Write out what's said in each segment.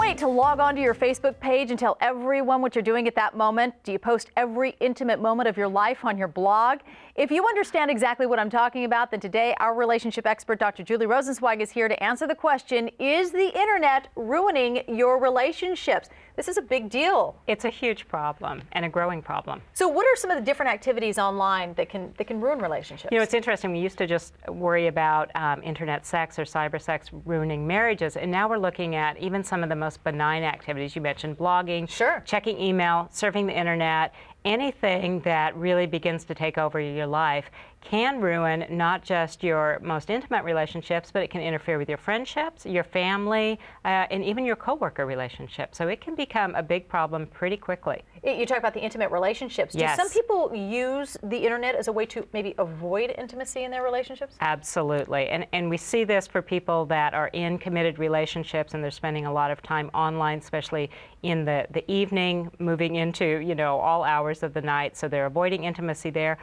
wait to log onto your Facebook page and tell everyone what you're doing at that moment? Do you post every intimate moment of your life on your blog? If you understand exactly what I'm talking about, then today our relationship expert, Dr. Julie Rosenzweig, is here to answer the question, is the internet ruining your relationships? This is a big deal. It's a huge problem and a growing problem. So what are some of the different activities online that can ruin relationships? You know, it's interesting. We used to just worry about internet sex or cyber sex ruining marriages, and now we're looking at even some of the most benign activities. You mentioned blogging, sure, checking email, surfing the internet. Anything that really begins to take over your life can ruin not just your most intimate relationships, but it can interfere with your friendships, your family, and even your coworker relationships. So it can become a big problem pretty quickly. You talk about the intimate relationships. Yes. Do some people use the internet as a way to maybe avoid intimacy in their relationships? Absolutely. And we see this for people that are in committed relationships and they're spending a lot of time online, especially in the evening, moving into, you know, all hours of the night. So they're avoiding intimacy there.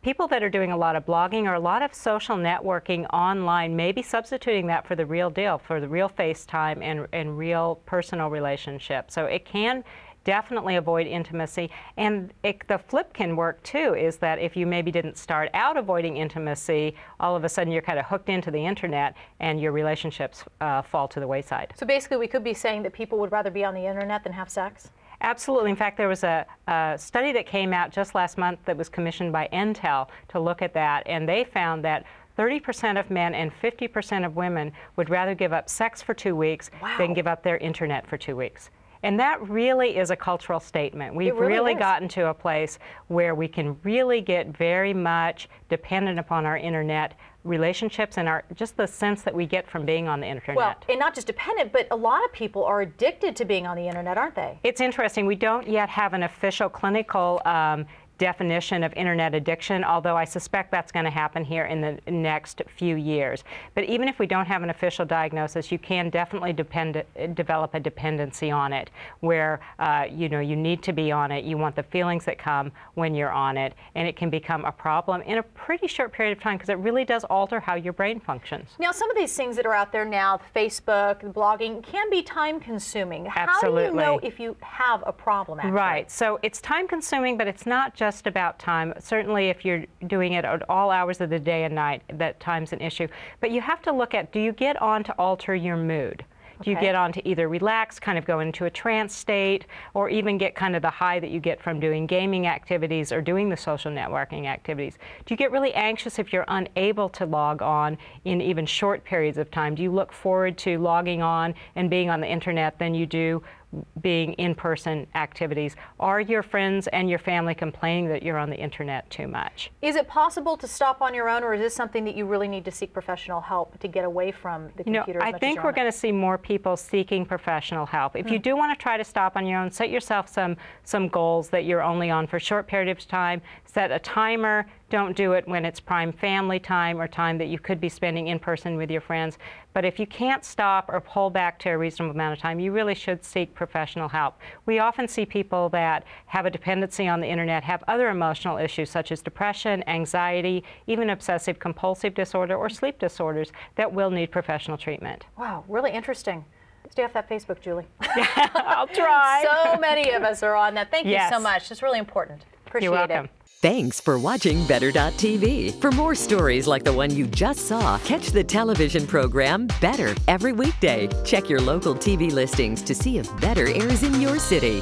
People that are doing a lot of blogging or a lot of social networking online may be substituting that for the real deal, for the real FaceTime and real personal relationships. So it can definitely avoid intimacy. And the flip can work too, is that if you maybe didn't start out avoiding intimacy, all of a sudden you're kind of hooked into the internet and your relationships fall to the wayside. So basically we could be saying that people would rather be on the internet than have sex? Absolutely. In fact, there was a study that came out just last month that was commissioned by Intel to look at that, and they found that 30% of men and 50% of women would rather give up sex for 2 weeks than give up their internet for 2 weeks. And that really is a cultural statement. We've really gotten to a place where we can really get very much dependent upon our internet relationships and just the sense that we get from being on the internet. Well, and not just dependent, but a lot of people are addicted to being on the internet, aren't they? It's interesting. We don't yet have an official clinical definition of internet addiction, although I suspect that's going to happen here in the next few years. But even if we don't have an official diagnosis, you can definitely develop a dependency on it, where you know, you need to be on it. You want the feelings that come when you're on it, and it can become a problem in a pretty short period of time because it really does alter how your brain functions. Now, some of these things that are out there now, Facebook, blogging, can be time-consuming. Absolutely. How do you know if you have a problem, actually? Right. So it's time-consuming, but it's not just about time. Certainly if you're doing it at all hours of the day and night, that time's an issue. But you have to look at, do you get on to alter your mood? Do you get on to either relax, kind of go into a trance state, or even get kind of the high that you get from doing gaming activities or doing the social networking activities? Do you get really anxious if you're unable to log on in even short periods of time? Do you look forward to logging on and being on the internet than you do being in-person activities? Are your friends and your family complaining that you're on the internet too much? Is it possible to stop on your own, or is this something that you really need to seek professional help to get away from the computer? I think we're going to see more people seeking professional help. If you do want to try to stop on your own, set yourself some goals that you're only on for short periods of time. Set a timer. Don't do it when it's prime family time or time that you could be spending in person with your friends. But if you can't stop or pull back to a reasonable amount of time, you really should seek professional help. We often see people that have a dependency on the internet have other emotional issues such as depression, anxiety, even obsessive compulsive disorder or sleep disorders that will need professional treatment. Wow, really interesting. Stay off that Facebook, Julie. I'll try. So many of us are on that. Thank you so much. It's really important. Appreciate You're welcome. it. Thanks for watching Better.tv. For more stories like the one you just saw, catch the television program Better every weekday. Check your local TV listings to see if Better airs in your city.